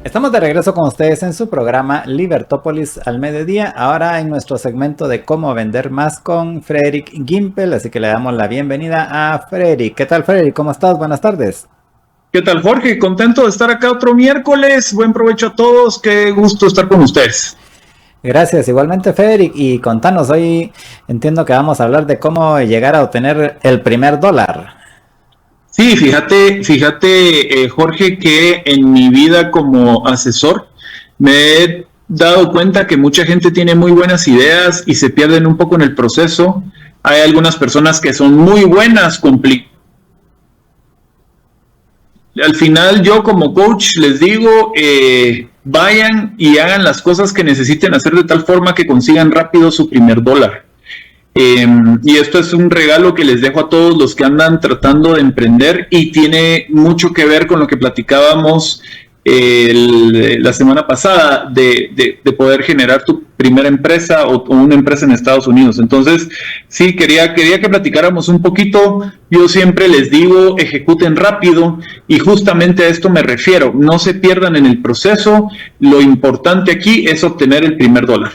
Estamos de regreso con ustedes en su programa Libertópolis al mediodía, ahora en nuestro segmento de cómo vender más con Frederick Gimpel, así que le damos la bienvenida a Frederick. ¿Qué tal, Frederick? ¿Cómo estás? Buenas tardes. ¿Qué tal, Jorge? Contento de estar acá otro miércoles. Buen provecho a todos. Qué gusto estar con ustedes. Gracias, igualmente, Frederick. Y contanos, hoy entiendo que vamos a hablar de cómo llegar a obtener el primer dólar. Sí, fíjate, Jorge, que en mi vida como asesor me he dado cuenta que mucha gente tiene muy buenas ideas y se pierden un poco en el proceso. Hay algunas personas que son muy buenas al final yo como coach les digo, vayan y hagan las cosas que necesiten hacer de tal forma que consigan rápido su primer dólar. Y esto es un regalo que les dejo a todos los que andan tratando de emprender y tiene mucho que ver con lo que platicábamos la semana pasada de poder generar tu primera empresa o una empresa en Estados Unidos. Entonces, sí, quería que platicáramos un poquito. Yo siempre les digo, ejecuten rápido y justamente a esto me refiero. No se pierdan en el proceso. Lo importante aquí es obtener el primer dólar.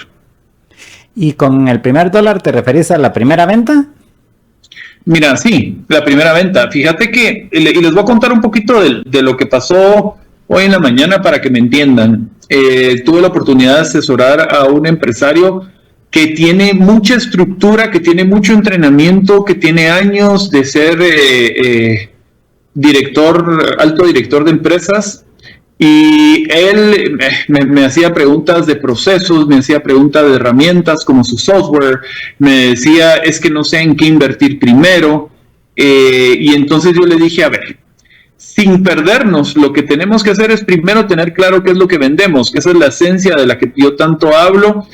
¿Y con el primer dólar te referís a la primera venta? Mira, sí, la primera venta. Fíjate que, y les voy a contar un poquito de lo que pasó hoy en la mañana para que me entiendan. Tuve la oportunidad de asesorar a un empresario que tiene mucha estructura, que tiene mucho entrenamiento, que tiene años de ser alto director de empresas. Y él me hacía preguntas de procesos, me hacía preguntas de herramientas como su software, me decía, es que no sé en qué invertir primero. Y entonces yo le dije, a ver, sin perdernos, lo que tenemos que hacer es primero tener claro qué es lo que vendemos, que esa es la esencia de la que yo tanto hablo.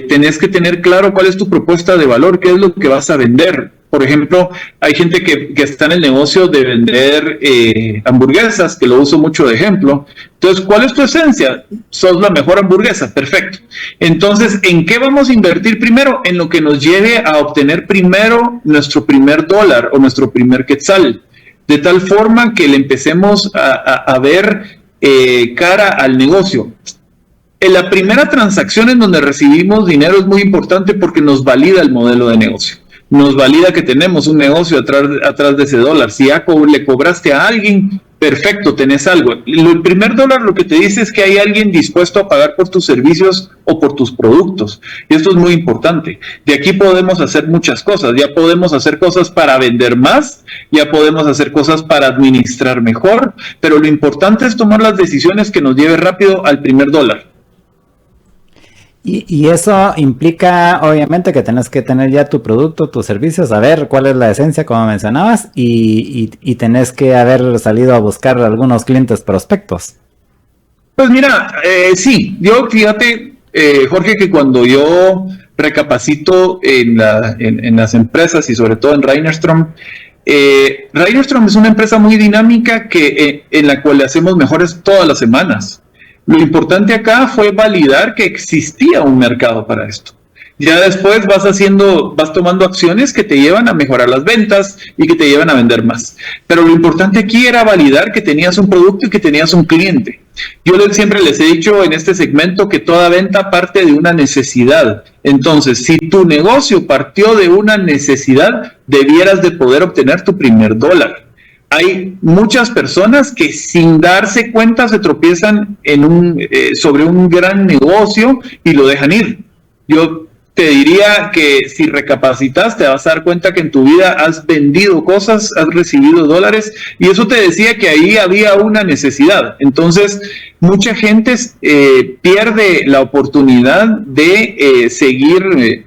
Tenés que tener claro cuál es tu propuesta de valor, qué es lo que vas a vender. Por ejemplo, hay gente que está en el negocio de vender hamburguesas, que lo uso mucho de ejemplo. Entonces, ¿cuál es tu esencia? Sos la mejor hamburguesa, perfecto. Entonces, ¿en qué vamos a invertir primero? En lo que nos lleve a obtener primero nuestro primer dólar o nuestro primer quetzal, de tal forma que le empecemos a ver cara al negocio. En la primera transacción en donde recibimos dinero es muy importante porque nos valida el modelo de negocio. Nos valida que tenemos un negocio atrás de ese dólar. Si ya le cobraste a alguien, perfecto, tenés algo. El primer dólar lo que te dice es que hay alguien dispuesto a pagar por tus servicios o por tus productos. Y esto es muy importante. De aquí podemos hacer muchas cosas. Ya podemos hacer cosas para vender más, ya podemos hacer cosas para administrar mejor, pero lo importante es tomar las decisiones que nos lleve rápido al primer dólar. Y eso implica, obviamente, que tenés que tener ya tu producto, tus servicios, saber cuál es la esencia, como mencionabas, y tenés que haber salido a buscar algunos clientes prospectos. Pues mira, sí, yo fíjate, Jorge, que cuando yo recapacito en las empresas y sobre todo en Reinerstrom, Reinerstrom es una empresa muy dinámica en la cual le hacemos mejores todas las semanas. Lo importante acá fue validar que existía un mercado para esto. Ya después vas tomando acciones que te llevan a mejorar las ventas y que te llevan a vender más. Pero lo importante aquí era validar que tenías un producto y que tenías un cliente. Yo siempre les he dicho en este segmento que toda venta parte de una necesidad. Entonces, si tu negocio partió de una necesidad, debieras de poder obtener tu primer dólar. Hay muchas personas que sin darse cuenta se tropiezan sobre un gran negocio y lo dejan ir. Yo te diría que si recapacitas te vas a dar cuenta que en tu vida has vendido cosas, has recibido dólares y eso te decía que ahí había una necesidad. Entonces, mucha gente pierde la oportunidad de seguir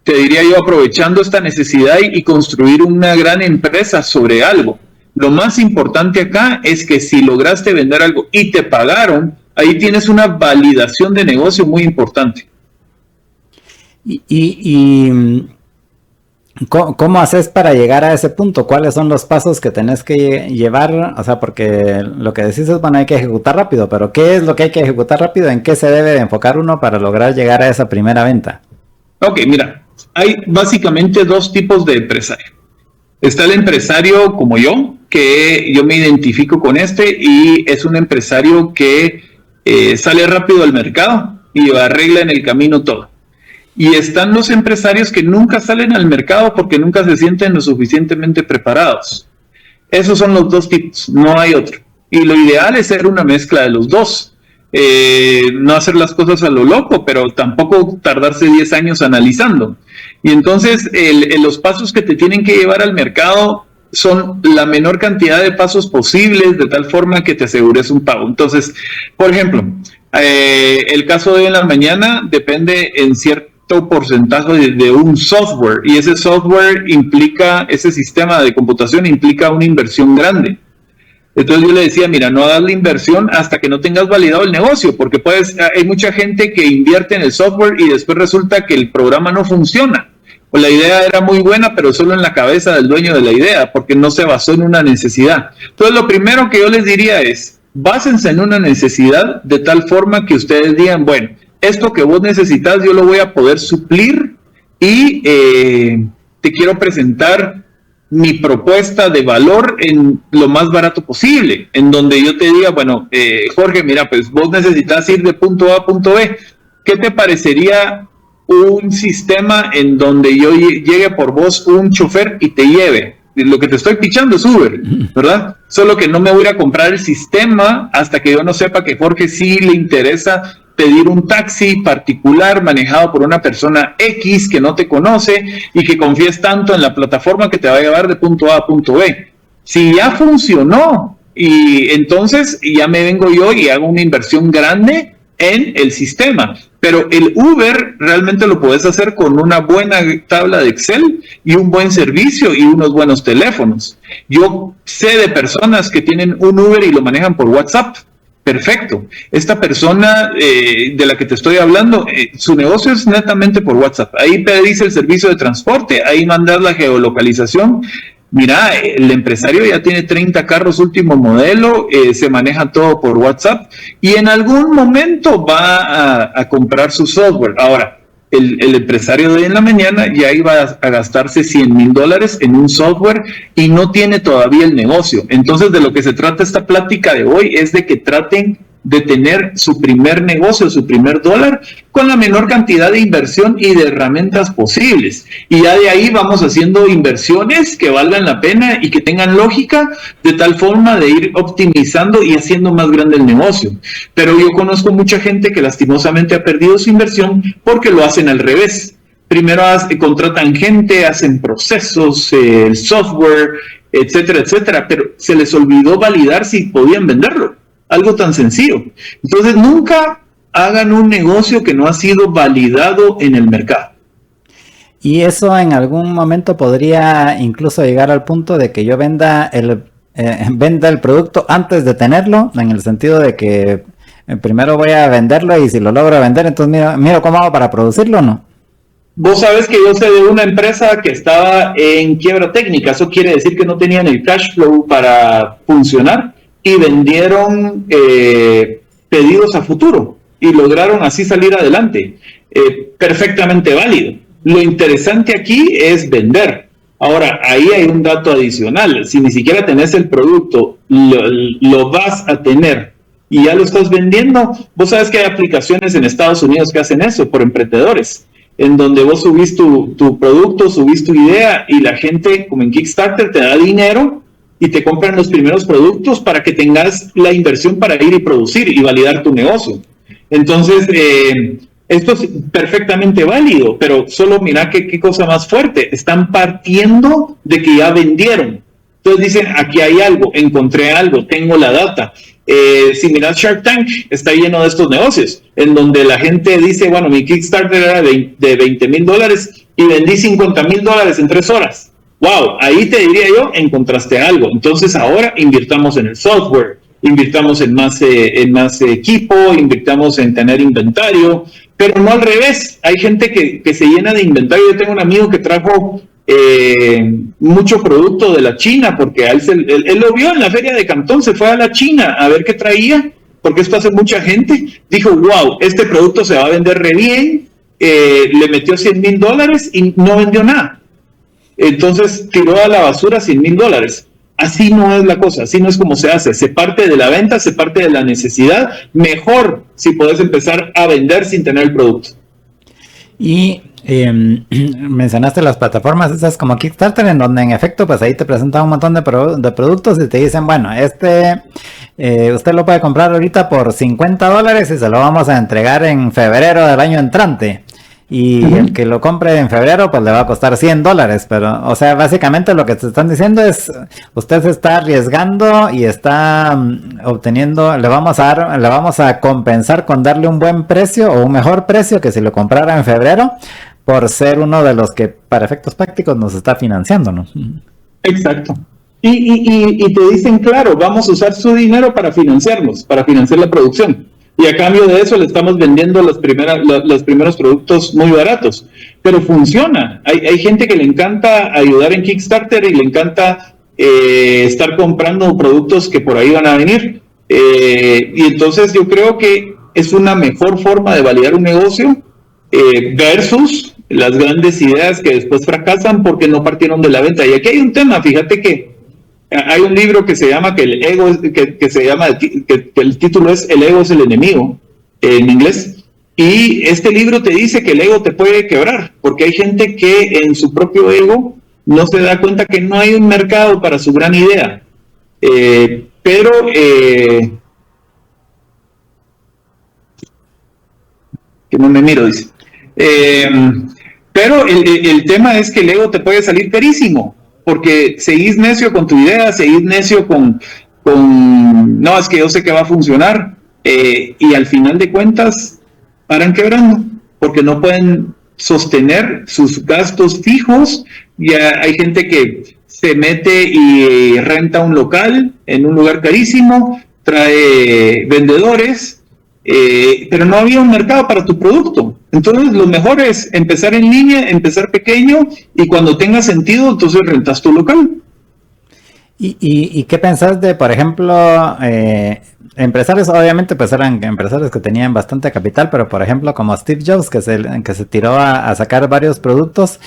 te diría yo, aprovechando esta necesidad y construir una gran empresa sobre algo. Lo más importante acá es que si lograste vender algo y te pagaron, ahí tienes una validación de negocio muy importante. ¿Cómo haces para llegar a ese punto? ¿Cuáles son los pasos que tenés que llevar? O sea, porque lo que decís es, bueno, hay que ejecutar rápido, pero ¿qué es lo que hay que ejecutar rápido? ¿En qué se debe de enfocar uno para lograr llegar a esa primera venta? Ok, mira. Hay básicamente dos tipos de empresarios. Está el empresario como yo, que yo me identifico con y es un empresario que sale rápido al mercado y arregla en el camino todo. Y están los empresarios que nunca salen al mercado porque nunca se sienten lo suficientemente preparados. Esos son los dos tipos, no hay otro. Y lo ideal es ser una mezcla de los dos. No hacer las cosas a lo loco, pero tampoco tardarse 10 años analizando. Y entonces los pasos que te tienen que llevar al mercado son la menor cantidad de pasos posibles, de tal forma que te asegures un pago. Entonces, por ejemplo, el caso de en la mañana depende en cierto porcentaje de un software, y ese software implica, ese sistema de computación implica una inversión grande. Entonces yo le decía, mira, no hagas la inversión hasta que no tengas validado el negocio, porque hay mucha gente que invierte en el software y después resulta que el programa no funciona. O la idea era muy buena, pero solo en la cabeza del dueño de la idea, porque no se basó en una necesidad. Entonces lo primero que yo les diría es, básense en una necesidad de tal forma que ustedes digan, bueno, esto que vos necesitas yo lo voy a poder suplir y te quiero presentar mi propuesta de valor en lo más barato posible, en donde yo te diga, bueno, Jorge, mira, pues vos necesitas ir de punto A a punto B. ¿Qué te parecería un sistema en donde yo llegue por vos un chofer y te lleve? Lo que te estoy pichando es Uber, ¿verdad? Solo que no me voy a comprar el sistema hasta que yo no sepa que Jorge sí le interesa pedir un taxi particular manejado por una persona X que no te conoce y que confíes tanto en la plataforma que te va a llevar de punto A a punto B. Si ya funcionó, y entonces ya me vengo yo y hago una inversión grande en el sistema. Pero el Uber realmente lo puedes hacer con una buena tabla de Excel y un buen servicio y unos buenos teléfonos. Yo sé de personas que tienen un Uber y lo manejan por WhatsApp. Perfecto. Esta persona de la que te estoy hablando, su negocio es netamente por WhatsApp. Ahí pedís el servicio de transporte, ahí mandás la geolocalización. Mira, el empresario ya tiene 30 carros último modelo, se maneja todo por WhatsApp y en algún momento va a comprar su software. Ahora, el empresario de en la mañana ya iba a gastarse $100,000 en un software y no tiene todavía el negocio. Entonces, de lo que se trata esta plática de hoy es de que traten de tener su primer negocio, su primer dólar, con la menor cantidad de inversión y de herramientas posibles. Y ya de ahí vamos haciendo inversiones que valgan la pena y que tengan lógica, de tal forma de ir optimizando y haciendo más grande el negocio. Pero yo conozco mucha gente que lastimosamente ha perdido su inversión porque lo hacen al revés. Primero contratan gente, hacen procesos, el software, etcétera, etcétera, pero se les olvidó validar si podían venderlo. Algo tan sencillo. Entonces, nunca hagan un negocio que no ha sido validado en el mercado. Y eso en algún momento podría incluso llegar al punto de que yo venda el producto antes de tenerlo, en el sentido de que primero voy a venderlo y si lo logro vender, entonces miro cómo hago para producirlo, ¿no? Vos sabes que yo sé de una empresa que estaba en quiebra técnica. Eso quiere decir que no tenían el cash flow para funcionar. Y vendieron pedidos a futuro y lograron así salir adelante. Perfectamente válido. Lo interesante aquí es vender. Ahora, ahí hay un dato adicional. Si ni siquiera tenés el producto, lo vas a tener y ya lo estás vendiendo. Vos sabes que hay aplicaciones en Estados Unidos que hacen eso por emprendedores, en donde vos subís tu producto, subís tu idea y la gente, como en Kickstarter, te da dinero y te compran los primeros productos para que tengas la inversión para ir y producir y validar tu negocio. Entonces, esto es perfectamente válido, pero solo mira qué cosa más fuerte. Están partiendo de que ya vendieron. Entonces dicen, aquí hay algo, encontré algo, tengo la data. Si miras Shark Tank, está lleno de estos negocios, en donde la gente dice, bueno, mi Kickstarter era de $20,000 y vendí $50,000 en 3 horas. Wow, ahí te diría yo, encontraste algo. Entonces ahora invirtamos en el software, invirtamos en más equipo, invirtamos en tener inventario, pero no al revés. Hay gente que se llena de inventario. Yo tengo un amigo que trajo mucho producto de la China, porque él lo vio en la feria de Cantón, se fue a la China a ver qué traía, porque esto hace mucha gente. Dijo, wow, este producto se va a vender re bien, le metió $100,000 y no vendió nada. entonces tiró a la basura $100,000. Así no es la cosa, así no es como se hace. Se parte de la venta, se parte de la necesidad. Mejor si puedes empezar a vender sin tener el producto. Y mencionaste las plataformas esas como Kickstarter, en donde en efecto pues ahí te presentan un montón de productos y te dicen, bueno, usted lo puede comprar ahorita por $50 y se lo vamos a entregar en febrero del año entrante. Y el que lo compre en febrero, pues le va a costar $100. Pero, o sea, básicamente lo que te están diciendo es, usted se está arriesgando y está obteniendo, le vamos a compensar con darle un buen precio o un mejor precio que si lo comprara en febrero, por ser uno de los que, para efectos prácticos, nos está financiando, ¿no? Exacto. Y te dicen, claro, vamos a usar su dinero para financiarnos, para financiar la producción. Y a cambio de eso le estamos vendiendo los primeros productos muy baratos. Pero funciona. Hay gente que le encanta ayudar en Kickstarter y le encanta estar comprando productos que por ahí van a venir. Y entonces yo creo que es una mejor forma de validar un negocio versus las grandes ideas que después fracasan porque no partieron de la venta. Y aquí hay un tema, fíjate que hay un libro que se llama que el ego, que el título es El ego es el enemigo, en inglés, y este libro te dice que el ego te puede quebrar, porque hay gente que en su propio ego no se da cuenta que no hay un mercado para su gran idea, pero que no me miro, dice, pero el tema es que el ego te puede salir carísimo, porque seguís necio con tu idea, seguís necio con no, es que yo sé que va a funcionar, y al final de cuentas paran quebrando, porque no pueden sostener sus gastos fijos. Ya hay gente que se mete y renta un local en un lugar carísimo, trae vendedores, pero no había un mercado para tu producto. Entonces lo mejor es empezar en línea, empezar pequeño, y cuando tenga sentido, entonces rentas tu local. ¿Y qué pensás de, por ejemplo, empresarios? Obviamente pues eran empresarios que tenían bastante capital, pero por ejemplo como Steve Jobs, que se tiró a sacar varios productos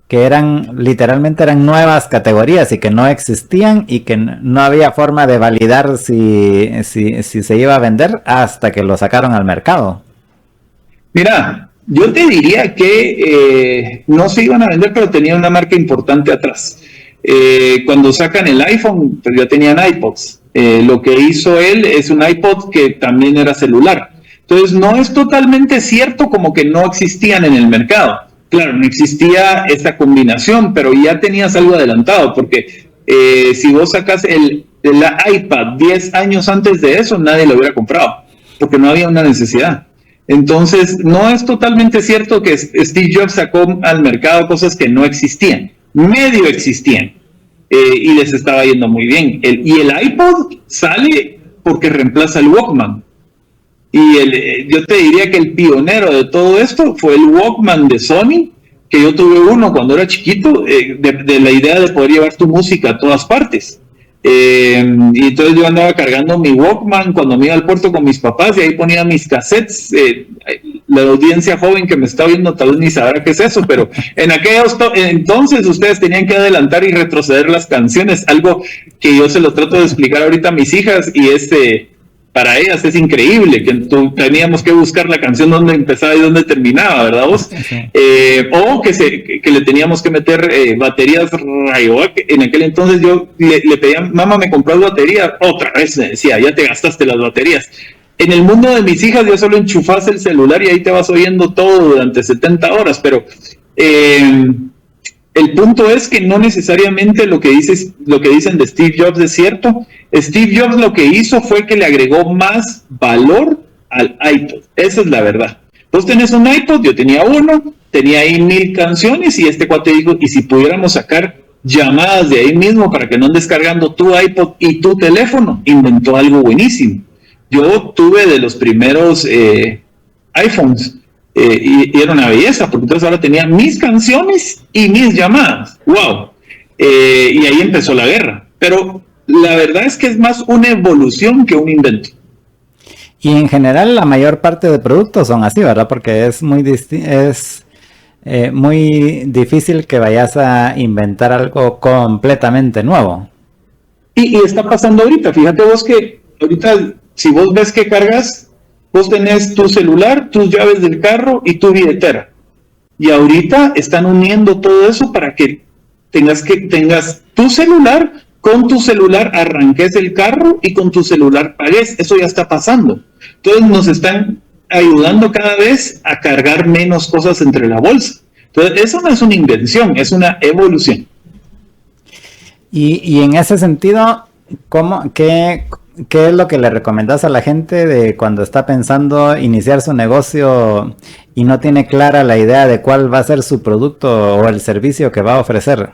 que literalmente eran nuevas categorías y que no existían y que no había forma de validar si se iba a vender hasta que lo sacaron al mercado. Mira, yo te diría que no se iban a vender, pero tenía una marca importante atrás. Cuando sacan el iPhone, pues ya tenían iPods. Lo que hizo él es un iPod que también era celular. Entonces no es totalmente cierto como que no existían en el mercado. Claro, no existía esta combinación, pero ya tenías algo adelantado, porque si vos sacas el iPad 10 años antes de eso, nadie lo hubiera comprado, porque no había una necesidad. Entonces, no es totalmente cierto que Steve Jobs sacó al mercado cosas que no existían, medio existían, y les estaba yendo muy bien. Y el iPod sale porque reemplaza el Walkman. Y yo te diría que el pionero de todo esto fue el Walkman de Sony, que yo tuve uno cuando era chiquito, de la idea de poder llevar tu música a todas partes. Y entonces yo andaba cargando mi Walkman cuando me iba al puerto con mis papás y ahí ponía mis cassettes. La audiencia joven que me está viendo tal vez ni sabrá qué es eso, pero en aquellos entonces ustedes tenían que adelantar y retroceder las canciones, algo que yo se lo trato de explicar ahorita a mis hijas, y para ellas es increíble que teníamos que buscar la canción donde empezaba y donde terminaba, ¿verdad vos? O que le teníamos que meter baterías Rayovac. En aquel entonces yo le pedía, mamá, ¿me compró baterías? Otra vez me decía, ya te gastaste las baterías. En el mundo de mis hijas yo solo enchufas el celular y ahí te vas oyendo todo durante 70 horas, pero el punto es que no necesariamente lo que dicen de Steve Jobs es cierto. Steve Jobs lo que hizo fue que le agregó más valor al iPod. Esa es la verdad. Vos tenés un iPod, yo tenía uno, tenía ahí 1000 canciones, y este cuate dijo, ¿y si pudiéramos sacar llamadas de ahí mismo para que no andes cargando tu iPod y tu teléfono? Inventó algo buenísimo. Yo tuve de los primeros iPhones. Y era una belleza, porque entonces ahora tenía mis canciones y mis llamadas. ¡Wow! Y ahí empezó la guerra. Pero la verdad es que es más una evolución que un invento. Y en general la mayor parte de productos son así, ¿verdad? Porque es muy muy difícil que vayas a inventar algo completamente nuevo. Y está pasando ahorita, fíjate vos que ahorita, si vos ves que cargas, vos tenés tu celular, tus llaves del carro y tu billetera. Y ahorita están uniendo todo eso para que tengas tu celular, con tu celular arranques el carro y con tu celular pagues. Eso ya está pasando. Entonces nos están ayudando cada vez a cargar menos cosas entre la bolsa. Entonces eso no es una invención, es una evolución. Y en ese sentido, qué es lo que le recomendás a la gente de cuando está pensando iniciar su negocio y no tiene clara la idea de cuál va a ser su producto o el servicio que va a ofrecer?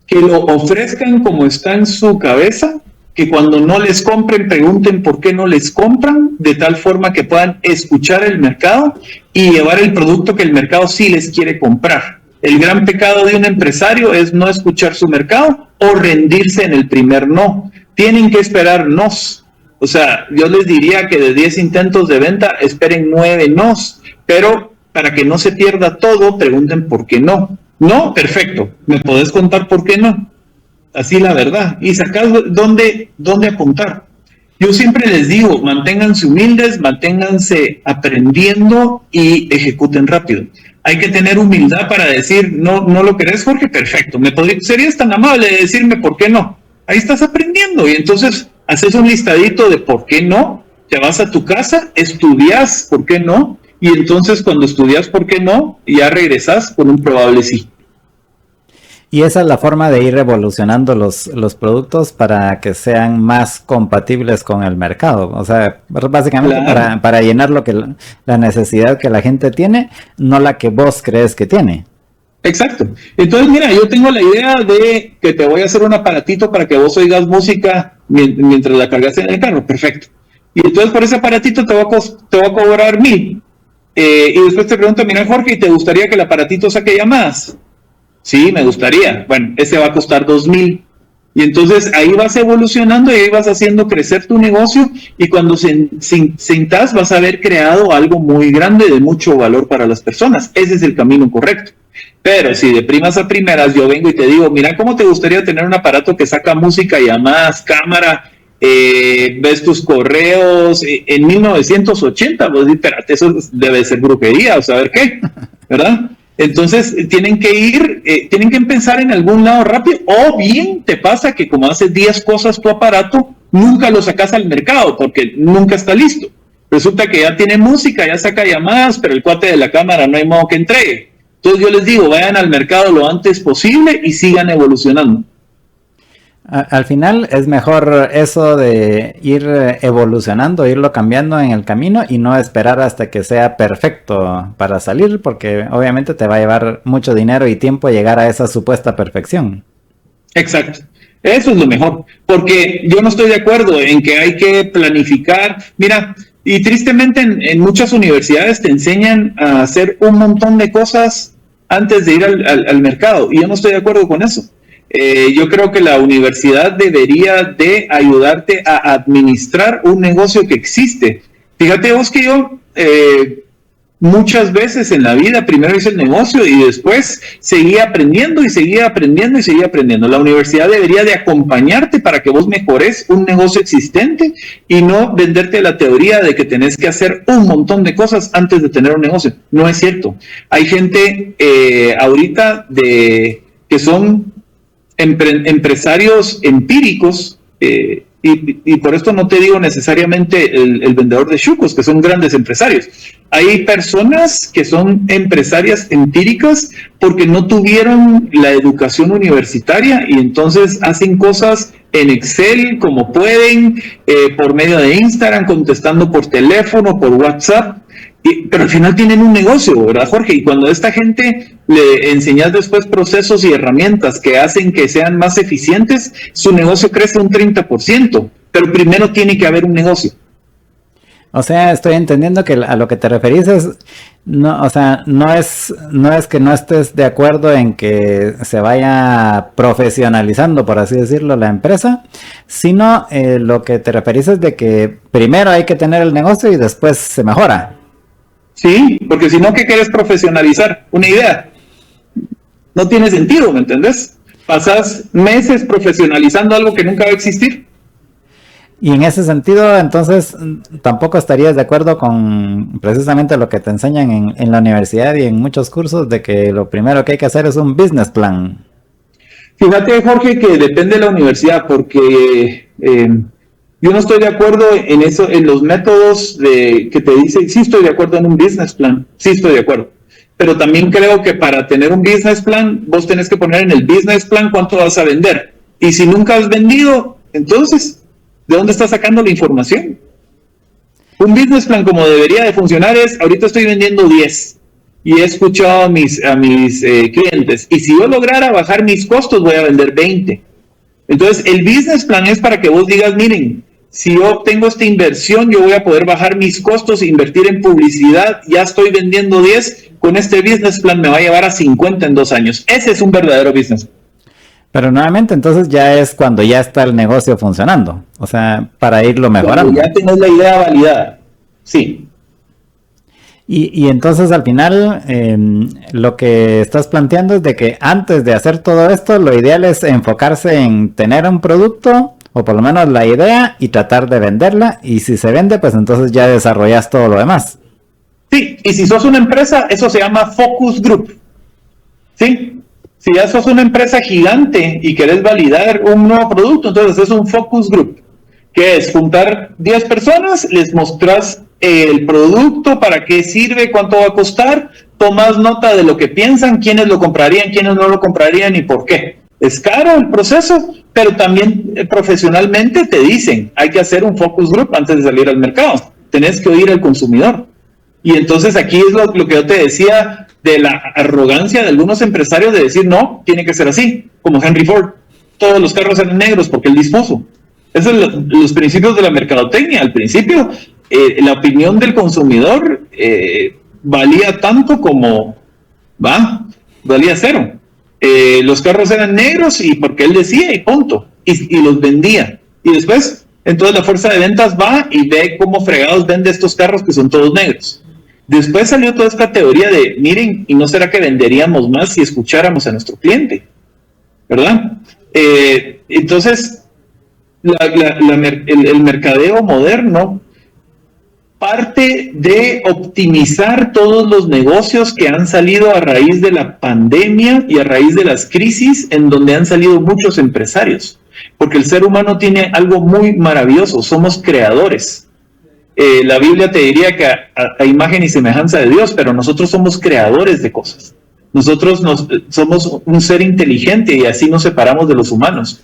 Que lo ofrezcan como está en su cabeza, que cuando no les compren pregunten por qué no les compran, de tal forma que puedan escuchar el mercado y llevar el producto que el mercado sí les quiere comprar. El gran pecado de un empresario es no escuchar su mercado o rendirse en el primer no. Tienen que esperar nos. O sea, yo les diría que de 10 intentos de venta, esperen 9 nos. Pero para que no se pierda todo, pregunten por qué no. No, perfecto. ¿Me podés contar por qué no? Así la verdad. Y sacar dónde apuntar. Yo siempre les digo, manténganse humildes, manténganse aprendiendo y ejecuten rápido. Hay que tener humildad para decir, no lo querés, Jorge, perfecto. ¿Serías tan amable de decirme por qué no? Ahí estás aprendiendo y entonces haces un listadito de por qué no, te vas a tu casa, estudias por qué no, y entonces cuando estudias por qué no, ya regresas con un probable sí. Y esa es la forma de ir evolucionando los productos para que sean más compatibles con el mercado. O sea, básicamente claro, para llenar la necesidad que la gente tiene, no la que vos crees que tiene. Exacto. Entonces, mira, yo tengo la idea de que te voy a hacer un aparatito para que vos oigas música mientras la cargas en el carro. Perfecto. Y entonces por ese aparatito te voy a cobrar 1,000. Y después te pregunto, mira, Jorge, ¿te gustaría que el aparatito saque llamadas? Sí, me gustaría. Bueno, ese va a costar 2,000. Y entonces ahí vas evolucionando y ahí vas haciendo crecer tu negocio y cuando sentás vas a haber creado algo muy grande de mucho valor para las personas. Ese es el camino correcto. Pero si de primas a primeras yo vengo y te digo, mira, ¿cómo te gustaría tener un aparato que saca música, llamadas, cámara, ves tus correos en 1980? Pues espérate, eso debe ser brujería o saber qué, ¿verdad? Entonces tienen que empezar en algún lado rápido, o bien te pasa que como haces 10 cosas tu aparato, nunca lo sacas al mercado porque nunca está listo. Resulta que ya tiene música, ya saca llamadas, pero el cuate de la cámara no hay modo que entregue. Entonces yo les digo, vayan al mercado lo antes posible y sigan evolucionando. Al final es mejor eso de ir evolucionando, irlo cambiando en el camino y no esperar hasta que sea perfecto para salir, porque obviamente te va a llevar mucho dinero y tiempo llegar a esa supuesta perfección. Exacto. Eso es lo mejor, porque yo no estoy de acuerdo en que hay que planificar. Mira, y tristemente en muchas universidades te enseñan a hacer un montón de cosas antes de ir al mercado, y yo no estoy de acuerdo con eso. Yo creo que la universidad debería de ayudarte a administrar un negocio que existe. Fíjate vos que yo muchas veces en la vida primero hice el negocio y después seguía aprendiendo y seguía aprendiendo y seguía aprendiendo. La universidad debería de acompañarte para que vos mejores un negocio existente y no venderte la teoría de que tenés que hacer un montón de cosas antes de tener un negocio. No es cierto. Hay gente ahorita que son empresarios empíricos, y por esto no te digo necesariamente el vendedor de chucos, que son grandes empresarios. Hay personas que son empresarias empíricas porque no tuvieron la educación universitaria y entonces hacen cosas en Excel como pueden, por medio de Instagram, contestando por teléfono, por WhatsApp. Pero al final tienen un negocio, ¿verdad, Jorge? Y cuando a esta gente le enseñas después procesos y herramientas que hacen que sean más eficientes, su negocio crece un 30%, pero primero tiene que haber un negocio. O sea, estoy entendiendo que a lo que te referís es, no, o sea, no es que no estés de acuerdo en que se vaya profesionalizando, por así decirlo, la empresa, sino lo que te referís es de que primero hay que tener el negocio y después se mejora. Sí, porque si no, ¿qué quieres profesionalizar? Una idea. No tiene sentido, ¿me entendés? Pasas meses profesionalizando algo que nunca va a existir. Y en ese sentido, entonces, tampoco estarías de acuerdo con precisamente lo que te enseñan en la universidad y en muchos cursos, de que lo primero que hay que hacer es un business plan. Fíjate, Jorge, que depende de la universidad, porque yo no estoy de acuerdo en eso, en los métodos que te dicen, sí estoy de acuerdo en un business plan, sí estoy de acuerdo. Pero también creo que para tener un business plan, vos tenés que poner en el business plan cuánto vas a vender. Y si nunca has vendido, entonces, ¿de dónde estás sacando la información? Un business plan como debería de funcionar es, ahorita estoy vendiendo 10 y he escuchado a mis clientes, y si yo lograra bajar mis costos, voy a vender 20. Entonces, el business plan es para que vos digas, miren, si yo obtengo esta inversión, yo voy a poder bajar mis costos, invertir en publicidad, ya estoy vendiendo 10, con este business plan me va a llevar a 50 en 2 años. Ese es un verdadero business plan. Pero nuevamente, entonces ya es cuando ya está el negocio funcionando, o sea, para irlo mejorando. Cuando ya tenés la idea validada, sí. Y entonces al final lo que estás planteando es de que antes de hacer todo esto, lo ideal es enfocarse en tener un producto, o por lo menos la idea, y tratar de venderla, y si se vende, pues entonces ya desarrollas todo lo demás. Sí, y si sos una empresa, eso se llama focus group. ¿Sí? Si ya sos una empresa gigante y querés validar un nuevo producto, entonces es un focus group, que es juntar 10 personas, les mostrás el producto, para qué sirve, cuánto va a costar, tomás nota de lo que piensan, quiénes lo comprarían, quiénes no lo comprarían y por qué. Es caro el proceso, pero también profesionalmente te dicen, hay que hacer un focus group antes de salir al mercado, tenés que oír al consumidor. Y entonces aquí es lo que yo te decía de la arrogancia de algunos empresarios de decir, no, tiene que ser así, como Henry Ford, todos los carros eran negros porque él dispuso. Esos son los principios de la mercadotecnia. Al principio, la opinión del consumidor valía tanto como, valía cero. Los carros eran negros y porque él decía y punto, y los vendía. Y después, entonces la fuerza de ventas va y ve cómo fregados vende estos carros que son todos negros. Después salió toda esta teoría de, miren, ¿y no será que venderíamos más si escucháramos a nuestro cliente? ¿Verdad? Entonces, el mercadeo moderno parte de optimizar todos los negocios que han salido a raíz de la pandemia y a raíz de las crisis, en donde han salido muchos empresarios. Porque el ser humano tiene algo muy maravilloso, somos creadores. La Biblia te diría que a imagen y semejanza de Dios, pero nosotros somos creadores de cosas. Nosotros somos un ser inteligente y así nos separamos de los humanos.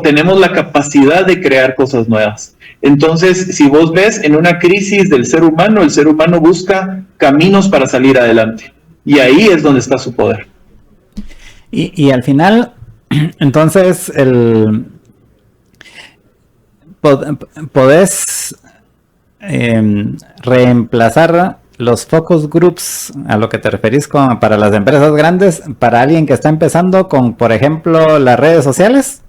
Tenemos la capacidad de crear cosas nuevas. Entonces, si vos ves en una crisis del ser humano, el ser humano busca caminos para salir adelante. Y ahí es donde está su poder. Y al final, entonces, podés reemplazar los focus groups, a lo que te referís para las empresas grandes, para alguien que está empezando con, por ejemplo, las redes sociales.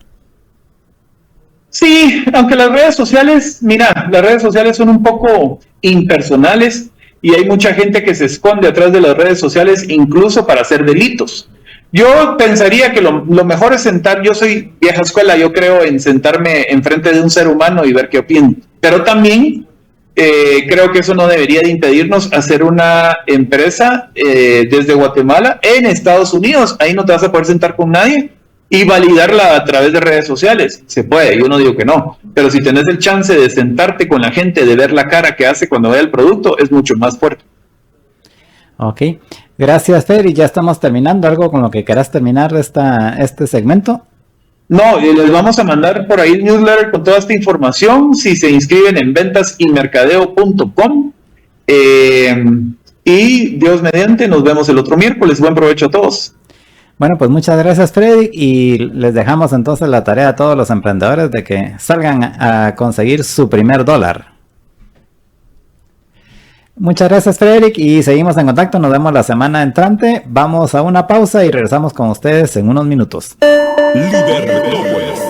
Sí, aunque las redes sociales, mira, las redes sociales son un poco impersonales y hay mucha gente que se esconde atrás de las redes sociales incluso para hacer delitos. Yo pensaría que lo mejor es yo soy vieja escuela, yo creo en sentarme enfrente de un ser humano y ver qué opina, pero también creo que eso no debería de impedirnos hacer una empresa desde Guatemala en Estados Unidos. Ahí no te vas a poder sentar con nadie y validarla a través de redes sociales. Se puede, yo no digo que no, pero si tenés el chance de sentarte con la gente, de ver la cara que hace cuando ve el producto, es mucho más fuerte. Ok, gracias Fer, y ya estamos terminando. ¿Algo con lo que quieras terminar este segmento? No, les vamos a mandar por ahí el newsletter con toda esta información si se inscriben en ventasymercadeo.com. Y Dios mediante, nos vemos el otro miércoles. Buen provecho a todos. Bueno, pues muchas gracias Freddy, y les dejamos entonces la tarea a todos los emprendedores de que salgan a conseguir su primer dólar. Muchas gracias Frederick, y seguimos en contacto. Nos vemos la semana entrante. Vamos a una pausa y regresamos con ustedes en unos minutos. Libertópolis.